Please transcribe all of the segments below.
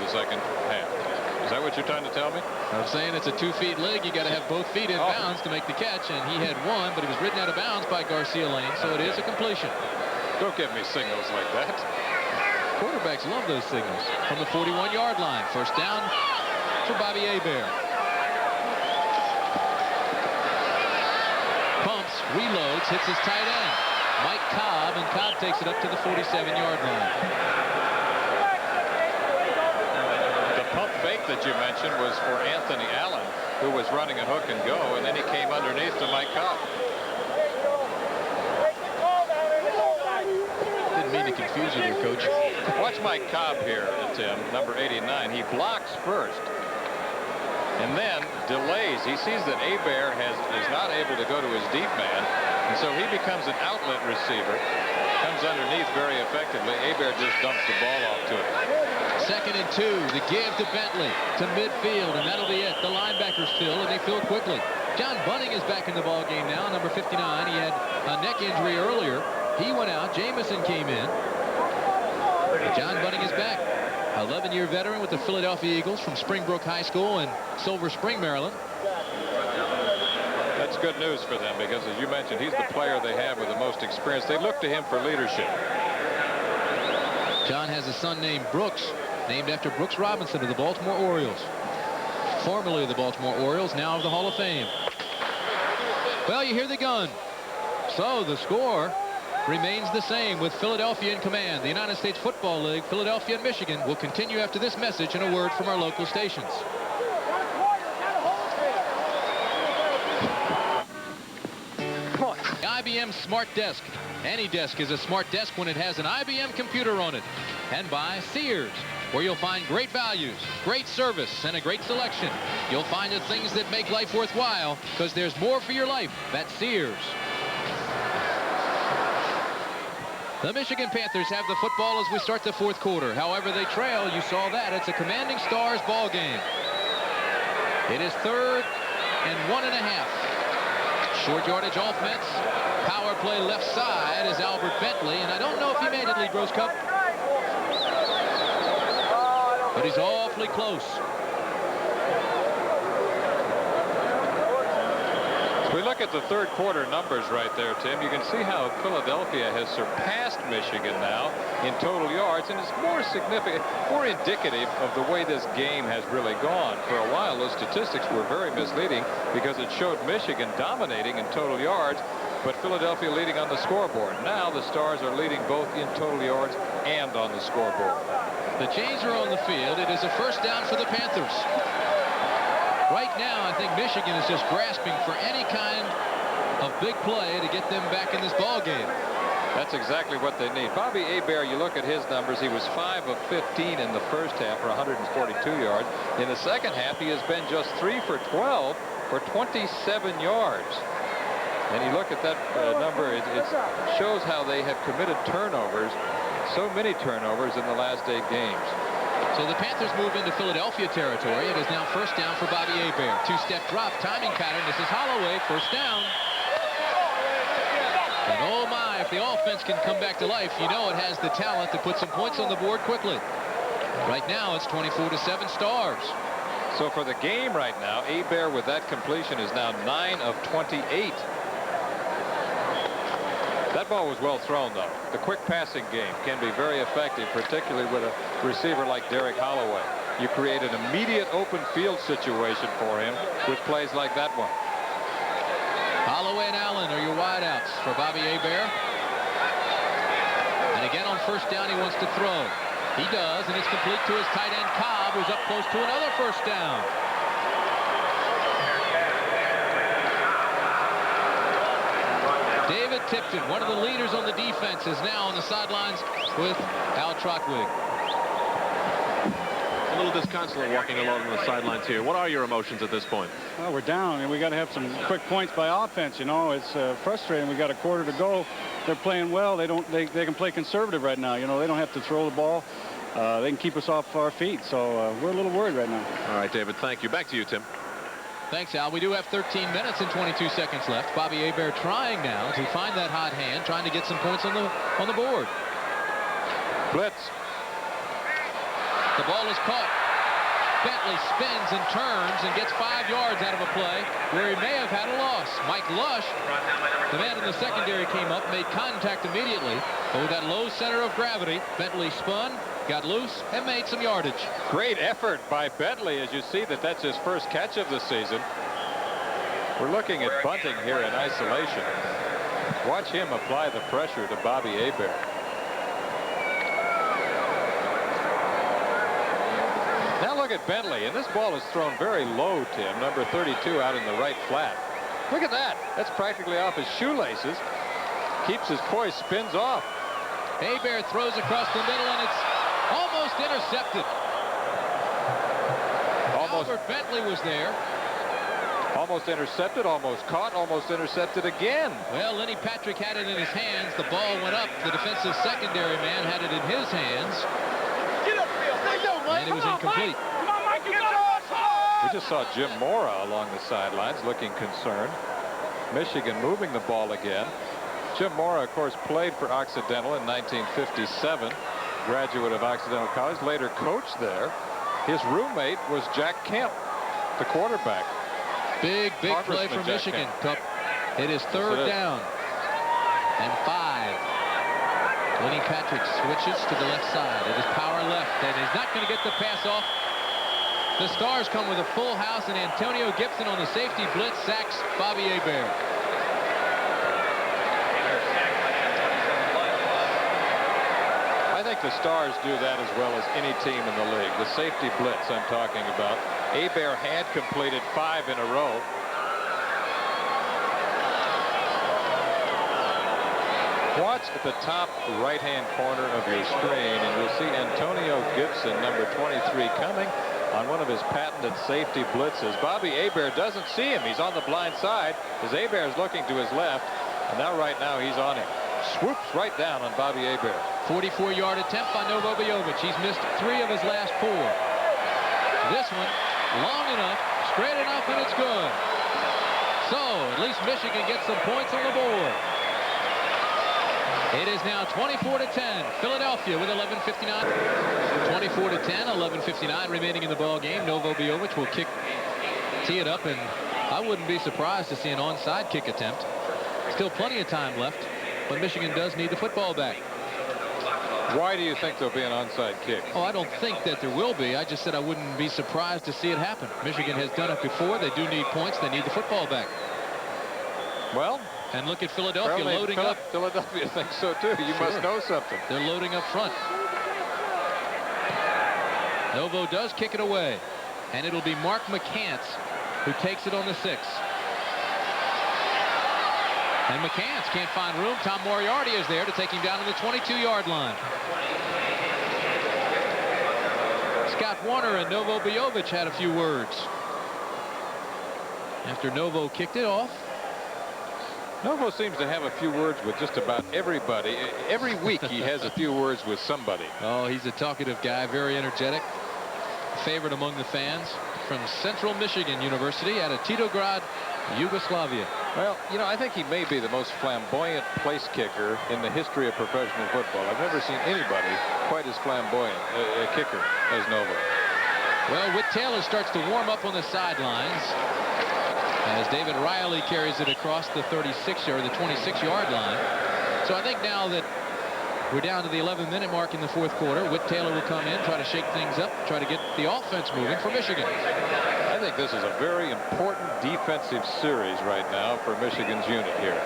the second half. Is that what you're trying to tell me? I'm saying it's a 2-feet leg. You got to have both feet in bounds to make the catch, and he had one, but he was ridden out of bounds by Garcia Lane, so it is a completion. Don't give me signals like that. Quarterbacks love those signals. From the 41-yard line, first down for Bobby Hebert. Pumps, reloads, hits his tight end, Mike Cobb, and Cobb takes it up to the 47-yard line. The pump fake that you mentioned was for Anthony Allen, who was running a hook and go, and then he came underneath to Mike Cobb. Didn't mean to confuse you there, Coach. Watch Mike Cobb here, Tim, number 89. He blocks first and then delays. He sees that Hebert is not able to go to his deep man, and so he becomes an outlet receiver. Comes underneath very effectively. Hebert just dumps the ball off to it. 2nd and 2. The give to Bentley to midfield, and that'll be it. The linebackers fill, and they fill quickly. John Bunning is back in the ball game now, number 59. He had a neck injury earlier. He went out. Jamison came in. John Bunning is back. 11-year veteran with the Philadelphia Eagles from Springbrook High School in Silver Spring, Maryland. That's good news for them because, as you mentioned, he's the player they have with the most experience. They look to him for leadership. John has a son named Brooks, named after Brooks Robinson of the Baltimore Orioles. Formerly of the Baltimore Orioles, now of the Hall of Fame. Well, you hear the gun. So the score remains the same with Philadelphia in command. The United States Football League, Philadelphia and Michigan, will continue after this message and a word from our local stations. Come on. The IBM Smart Desk. Any desk is a smart desk when it has an IBM computer on it. And by Sears, where you'll find great values, great service, and a great selection. You'll find the things that make life worthwhile, because there's more for your life at Sears. The Michigan Panthers have the football as we start the 4th quarter. However, they trail. You saw that. It's a commanding Stars ball game. It is 3rd and 1.5. Short yardage offense. Power play left side is Albert Bentley, and I don't know if he made it, Lee Groscup. But he's awfully close. We look at the 3rd quarter numbers right there, Tim. You can see how Philadelphia has surpassed Michigan now in total yards, and it's more significant, more indicative of the way this game has really gone. For a while, those statistics were very misleading because it showed Michigan dominating in total yards, but Philadelphia leading on the scoreboard. Now the Stars are leading both in total yards and on the scoreboard. The chains are on the field. It is a first down for the Panthers. Right now, I think Michigan is just grasping for any kind of big play to get them back in this ball game. That's exactly what they need. Bobby Hebert, you look at his numbers, he was 5 of 15 in the first half for 142 yards. In the second half, he has been just 3 for 12 for 27 yards. And you look at that number, it shows how they have committed turnovers, so many turnovers in the last 8 games. So the Panthers move into Philadelphia territory. It is now first down for Bobby Hebert. 2-step drop, timing pattern. This is Holloway, first down. And oh my, if the offense can come back to life, you know it has the talent to put some points on the board quickly. Right now, it's 24-7 Stars. So for the game right now, Hebert with that completion is now 9 of 28. That ball was well thrown, though. The quick passing game can be very effective, particularly with a receiver like Derek Holloway. You create an immediate open field situation for him with plays like that one. Holloway and Allen are your wideouts for Bobby Hebert. And again on first down, he wants to throw. He does, and it's complete to his tight end Cobb, who's up close to another first down. David Tipton, one of the leaders on the defense, is now on the sidelines with Al Trotwig. A little disconsolate walking along on the sidelines here. What are your emotions at this point? Well, we're down, and we got to have some quick points by offense. You know, it's frustrating. We got a quarter to go. They're playing well. They can play conservative right now. You know, they don't have to throw the ball. They can keep us off our feet. So we're a little worried right now. All right, David. Thank you. Back to you, Tim. Thanks, Al. We do have 13 minutes and 22 seconds left. Bobby Hebert trying now to find that hot hand, trying to get some points on the board. Blitz. The ball is caught. Bentley spins and turns and gets 5 yards out of a play where he may have had a loss. Mike Lush, the man in the secondary, came up, made contact immediately, but with that low center of gravity, Bentley spun, got loose, and made some yardage. Great effort by Bentley, as you see that's his first catch of the season. We're looking at Bunting here in isolation. Watch him apply the pressure to Bobby Hebert. Now look at Bentley, and this ball is thrown very low, Tim. Number 32 out in the right flat. Look at that. That's practically off his shoelaces. Keeps his poise, spins off. Hebert throws across the middle, and it's almost intercepted. Albert Bentley was there. Almost intercepted, almost caught, almost intercepted again. Well, Lenny Patrick had it in his hands. The ball went up. The defensive secondary man had it in his hands. And it was incomplete. We just saw Jim Mora along the sidelines looking concerned. Michigan moving the ball again. Jim Mora, of course, played for Occidental in 1957. Graduate of Occidental College, later coached there. His roommate was Jack Kemp, the quarterback. Big play for Michigan. Cup. It is third down and 5. Lenny Patrick switches to the left side. It is power left, and he's not going to get the pass off. The Stars come with a full house, and Antonio Gibson on the safety blitz sacks Bobby Hebert. I think the Stars do that as well as any team in the league. The safety blitz I'm talking about. Hebert had completed 5 in a row. Watch at the top right-hand corner of your screen, and you'll see Antonio Gibson, number 23, coming on one of his patented safety blitzes. Bobby Hebert doesn't see him. He's on the blind side as Hebert is looking to his left, and now right now he's on him. Swoops right down on Bobby Hebert. 44-yard attempt by Novobijovic. He's missed 3 of his last 4. This one long enough, straight enough, and it's good. So at least Michigan gets some points on the board. It is now 24-10. Philadelphia with 11:59. 24-10, 11:59 remaining in the ball game. Novobijovic will tee it up, and I wouldn't be surprised to see an onside kick attempt. Still plenty of time left, but Michigan does need the football back. Why do you think there'll be an onside kick? Oh, I don't think that there will be. I just said I wouldn't be surprised to see it happen. Michigan has done it before. They do need points. They need the football back. Well, and look at Philadelphia loading up. Philadelphia thinks so too. You must know something. They're loading up front. Novo does kick it away, and it'll be Mark McCants who takes it on the 6. And McCants can't find room. Tom Moriarty is there to take him down to the 22-yard line. Scott Warner and Novobijovic had a few words after Novo kicked it off. Novo seems to have a few words with just about everybody. Every week he has a few words with somebody. Oh, he's a talkative guy, very energetic. Favorite among the fans from Central Michigan University out of Titograd, Yugoslavia. Well, you know, I think he may be the most flamboyant place kicker in the history of professional football. I've never seen anybody quite as flamboyant a kicker as Novo. Well, Whit Taylor starts to warm up on the sidelines as David Riley carries it across the 36 or the 26-yard line. So I think now that we're down to the 11-minute mark in the 4th quarter, Whit Taylor will come in, try to shake things up, try to get the offense moving for Michigan. I think this is a very important defensive series right now for Michigan's unit here.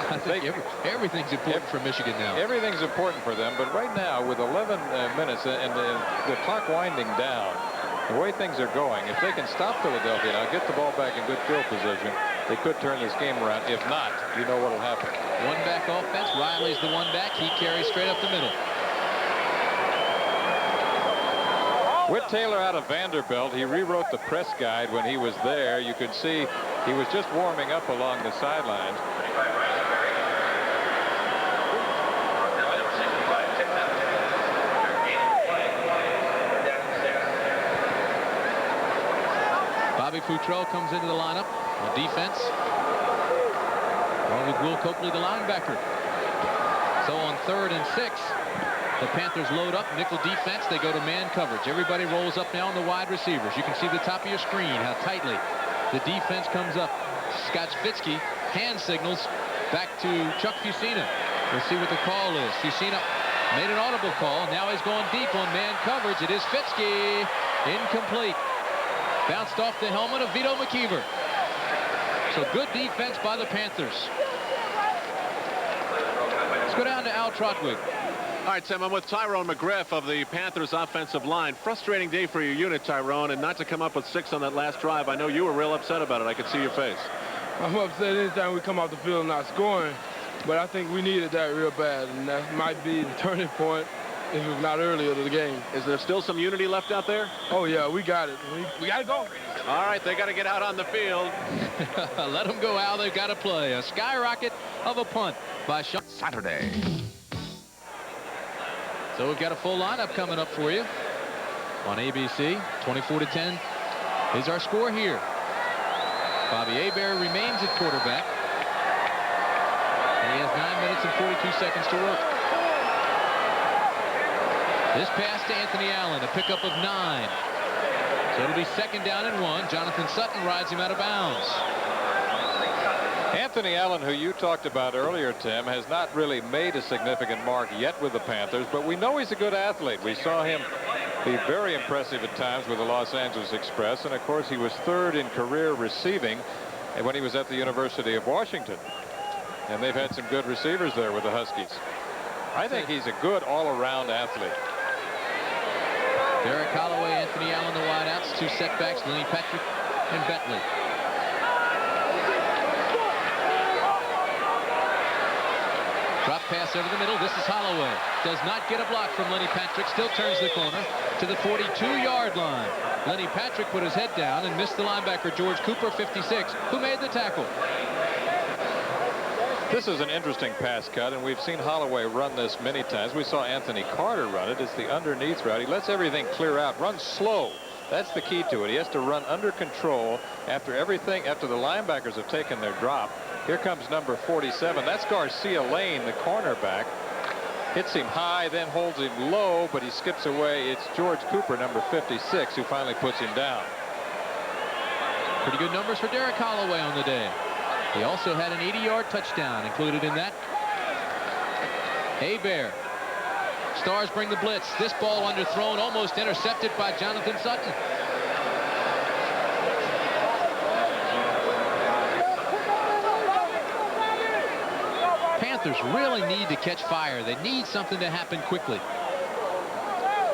I think everything's important for Michigan now. Everything's important for them, but right now with 11 minutes and the clock winding down, the way things are going, if they can stop Philadelphia now, get the ball back in good field position, they could turn this game around. If not, you know what will happen. One back offense. Riley's the one back. He carries straight up the middle. Whit Taylor out of Vanderbilt. He rewrote the press guide when he was there. You could see he was just warming up along the sidelines. Bobby Futrell comes into the lineup on defense, along with Will Coakley, the linebacker. So on 3rd and 6, The Panthers load up, nickel defense. They go to man coverage. Everybody rolls up now on the wide receivers. You can see the top of your screen how tightly the defense comes up. Scott Spitzky hand signals back to Chuck Fusina. We'll see what the call is. Fusina made an audible call. Now he's going deep on man coverage. It is Fitzky. Incomplete. Bounced off the helmet of Vito McKeever. So good defense by the Panthers. Let's go down to Al Trotwig. All right, Tim, I'm with Tyrone McGriff of the Panthers offensive line. Frustrating day for your unit, Tyrone, and not to come up with 6 on that last drive. I know you were real upset about it. I could see your face. I'm upset anytime we come off the field not scoring, but I think we needed that real bad, and that might be the turning point if it was not earlier to the game. Is there still some unity left out there? Oh, yeah, we got it. We got to go. All right, they got to get out on the field. Let them go, Al. They've got to play. A skyrocket of a punt by Sean. Saturday. So we've got a full lineup coming up for you on ABC. 24-10 is our score here. Bobby Hebert remains at quarterback. And he has 9 minutes and 42 seconds to work. This pass to Anthony Allen, a pickup of 9. So it'll be 2nd down and 1. Jonathan Sutton rides him out of bounds. Anthony Allen, who you talked about earlier, Tim, has not really made a significant mark yet with the Panthers, but we know he's a good athlete. We saw him be very impressive at times with the Los Angeles Express, and of course he was 3rd in career receiving when he was at the University of Washington. And they've had some good receivers there with the Huskies. I think he's a good all-around athlete. Derek Holloway, Anthony Allen, the wideouts. 2 setbacks, Lenny Patrick and Bentley. Drop pass over the middle. This is Holloway. Does not get a block from Lenny Patrick. Still turns the corner to the 42-yard line. Lenny Patrick put his head down and missed the linebacker, George Cooper, 56, who made the tackle. This is an interesting pass cut, and we've seen Holloway run this many times. We saw Anthony Carter run it. It's the underneath route. He lets everything clear out. Runs slow. That's the key to it. He has to run under control after the linebackers have taken their drop. Here comes number 47. That's Garcia Lane, the cornerback. Hits him high, then holds him low, but he skips away. It's George Cooper, number 56, who finally puts him down. Pretty good numbers for Derek Holloway on the day. He also had an 80-yard touchdown included in that. Hebert. Stars bring the blitz. This ball underthrown, almost intercepted by Jonathan Sutton. Panthers really need to catch fire. They need something to happen quickly.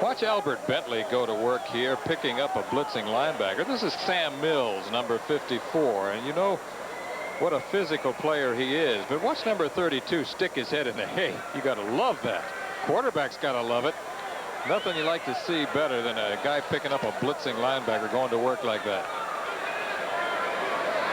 Watch Albert Bentley go to work here, picking up a blitzing linebacker. This is Sam Mills, number 54, and you know what a physical player he is. But watch number 32 stick his head in the hay. You got to love that. Quarterback's got to love it. Nothing you like to see better than a guy picking up a blitzing linebacker going to work like that.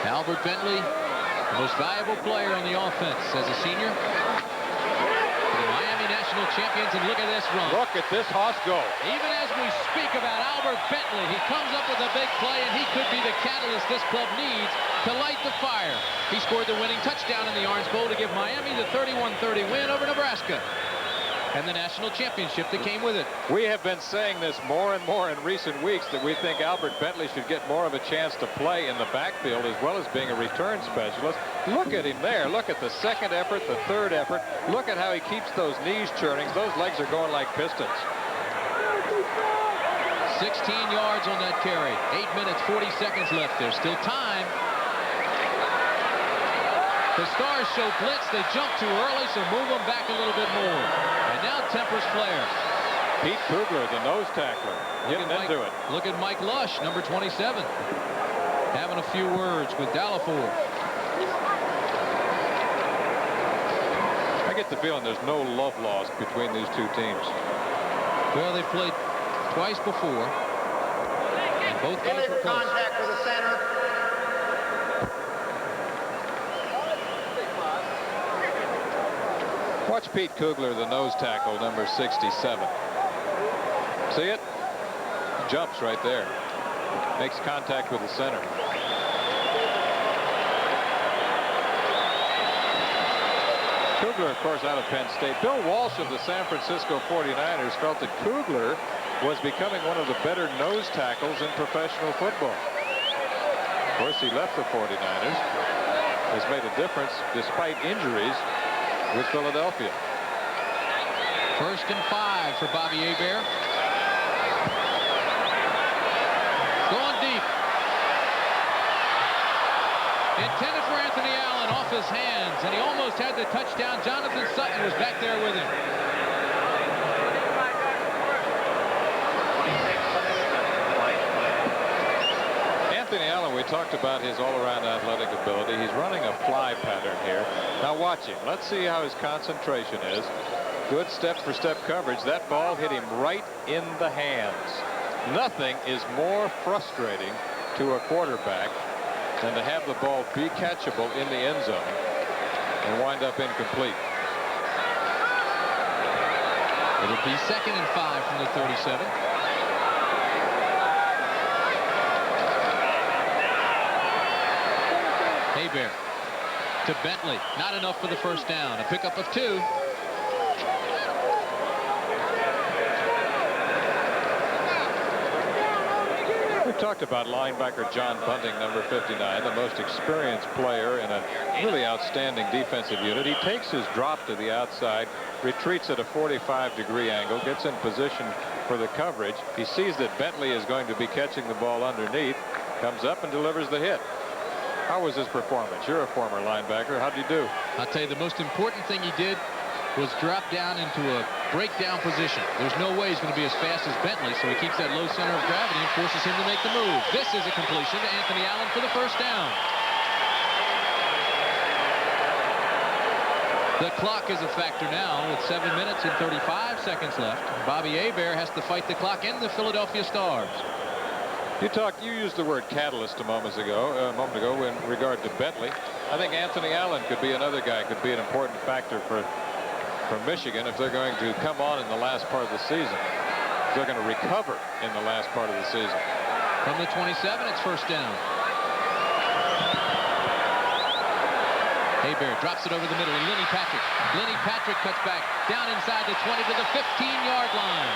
Albert Bentley, the most valuable player on the offense as a senior. The Miami National Champions, and look at this run. Look at this hoss go. Even as we speak about Albert Bentley, he comes up with a big play, and he could be the catalyst this club needs to light the fire. He scored the winning touchdown in the Orange Bowl to give Miami the 31-30 win over Nebraska and the national championship that came with it. We have been saying this more and more in recent weeks, that we think Albert Bentley should get more of a chance to play in the backfield as well as being a return specialist. Look at him there. Look at the second effort, the third effort. Look at how he keeps those knees churning. Those legs are going like pistons. 16 yards on that carry. 8 minutes, 40 seconds left. There's still time. The Stars show blitz. They jump too early, so move them back a little bit more. And now tempers flare. Pete Kugler, the nose tackler, getting into it. Look at Mike Lush, number 27, having a few words with Dallafour. I get the feeling there's no love lost between these two teams. Well, they've played twice before, and both games were close. Contact with the center. Watch Pete Kugler, the nose tackle, number 67. See it? He jumps right there. Makes contact with the center. Kugler, of course, out of Penn State. Bill Walsh of the San Francisco 49ers felt that Kugler was becoming one of the better nose tackles in professional football. Of course, he left the 49ers. Has made a difference despite injuries with Philadelphia. 1st and 5 for Bobby Hebert. Going deep. Intended for Anthony Allen, off his hands, and he almost had the touchdown. Jonathan Sutton was back there with him. Anthony Allen, we talked about his all-around athletic ability. He's running a fly pattern here. Now watch him. Let's see how his concentration is. Good step-for-step coverage. That ball hit him right in the hands. Nothing is more frustrating to a quarterback than to have the ball be catchable in the end zone and wind up incomplete. It'll be 2nd and 5 from the 37. Hebert to Bentley. Not enough for the 1st down. A pickup of 2. We talked about linebacker John Bunting, number 59, the most experienced player in a really outstanding defensive unit. He takes his drop to the outside, retreats at a 45-degree angle, gets in position for the coverage. He sees that Bentley is going to be catching the ball underneath, comes up and delivers the hit. How was his performance? You're a former linebacker. How'd you do? I'll tell you, the most important thing he did was drop down into a breakdown position. There's no way he's going to be as fast as Bentley, so he keeps that low center of gravity and forces him to make the move. This is a completion to Anthony Allen for the 1st down. The clock is a factor now with 7 minutes and 35 seconds left. Bobby Hebert has to fight the clock and the Philadelphia Stars. You used the word catalyst a moment ago in regard to Bentley. I think Anthony Allen could be another guy, could be an important factor for Michigan if they're going to come on in the last part of the season. They're going to recover in the last part of the season. From the 27, it's 1st down. Hebert drops it over the middle, and Lenny Patrick cuts back down inside the 20 to the 15-yard line.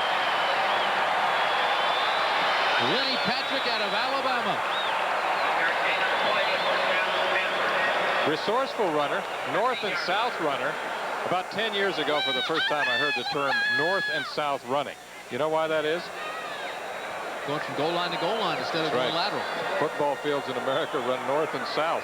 Lenny Patrick out of Alabama. Resourceful runner, north and south runner. About 10 years ago, for the first time, I heard the term north and south running. You know why that is? Going from goal line to goal line instead of going lateral. Football fields in America run north and south.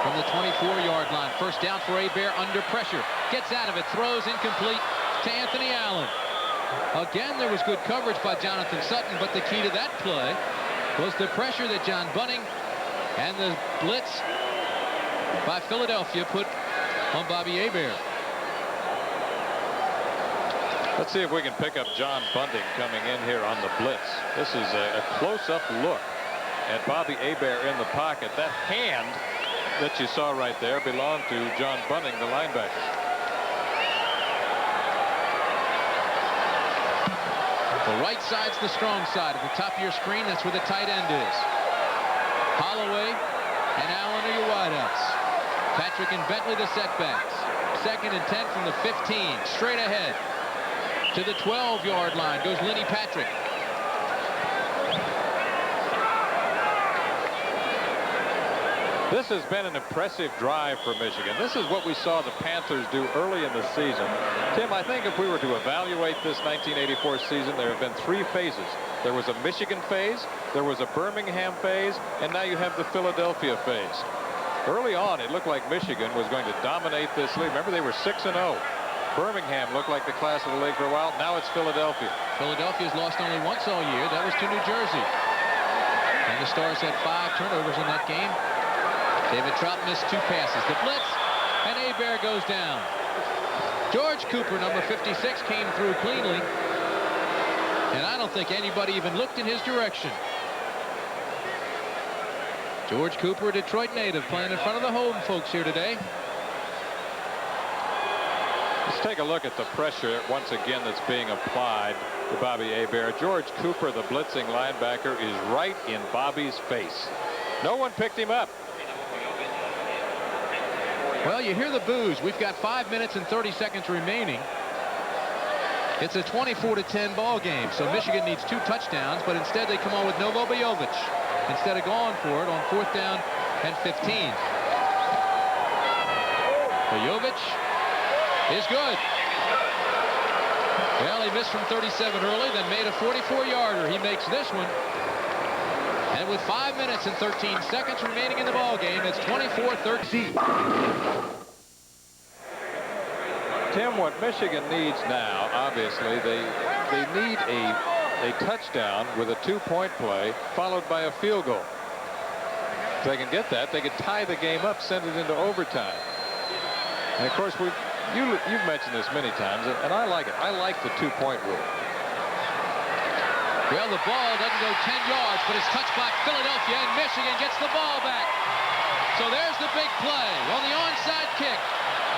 From the 24-yard line, 1st down for Hebert under pressure. Gets out of it, throws incomplete to Anthony Allen. Again, there was good coverage by Jonathan Sutton, but the key to that play was the pressure that John Bunting and the blitz by Philadelphia put on Bobby Hebert. Let's see if we can pick up John Bunting coming in here on the blitz. This is a close-up look at Bobby Hebert in the pocket. That hand that you saw right there belonged to John Bunting, the linebacker. The right side's the strong side. At the top of your screen, that's where the tight end is. Holloway and Allen are your wideouts. Patrick and Bentley the setbacks. 2nd and 10 from the 15. Straight ahead to the 12-yard line goes Lenny Patrick. This has been an impressive drive for Michigan. This is what we saw the Panthers do early in the season. Tim, I think if we were to evaluate this 1984 season, there have been 3 phases. There was a Michigan phase, there was a Birmingham phase, and now you have the Philadelphia phase. Early on, it looked like Michigan was going to dominate this league. Remember, they were 6-0. Birmingham looked like the class of the league for a while. Now it's Philadelphia. Philadelphia's lost only once all year. That was to New Jersey. And the Stars had 5 turnovers in that game. David Trout missed 2 passes. The blitz, and Hebert goes down. George Cooper, number 56, came through cleanly. And I don't think anybody even looked in his direction. George Cooper, a Detroit native, playing in front of the home folks here today. Let's take a look at the pressure once again that's being applied to Bobby Hebert. George Cooper, the blitzing linebacker, is right in Bobby's face. No one picked him up. Well, you hear the boos. We've got 5 minutes and 30 seconds remaining. It's a 24-10 ball game, so Michigan needs 2 touchdowns, but instead they come on with Novo Bojovic instead of going for it on 4th down and 15. Bojovic is good. Well, he missed from 37 early, then made a 44-yarder. He makes this one. And with 5 minutes and 13 seconds remaining in the ball game, it's 24-13. Tim, what Michigan needs now, obviously, they need a touchdown with a 2-point play followed by a field goal. If they can get that, they could tie the game up, send it into overtime. And of course, you've mentioned this many times, and I like it. I like the 2-point rule. Well, the ball doesn't go 10 yards, but it's touched by Philadelphia, and Michigan gets the ball back. So there's the big play on the onside kick.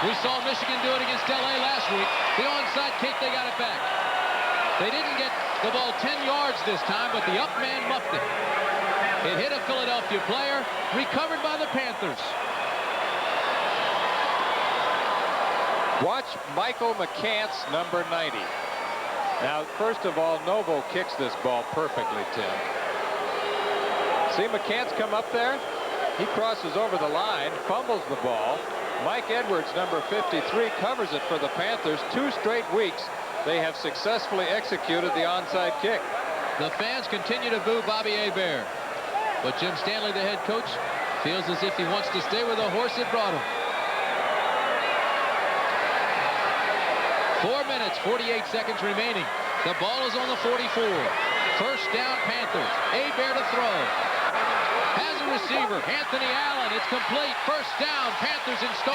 We saw Michigan do it against LA last week. The onside kick, they got it back. They didn't get the ball 10 yards this time, but the up man muffed it. It hit a Philadelphia player, recovered by the Panthers. Watch Michael McCants, number 90. Now, first of all, Novo kicks this ball perfectly, Tim. See McCants come up there? He crosses over the line, fumbles the ball. Mike Edwards, number 53, covers it for the Panthers. 2 straight weeks, they have successfully executed the onside kick. The fans continue to boo Bobby Hebert, but Jim Stanley, the head coach, feels as if he wants to stay with the horse that brought him. 4 minutes, 48 seconds remaining. The ball is on the 44. First down, Panthers. Hebert to throw. Has a receiver, Anthony Allen. It's complete. First down, Panthers in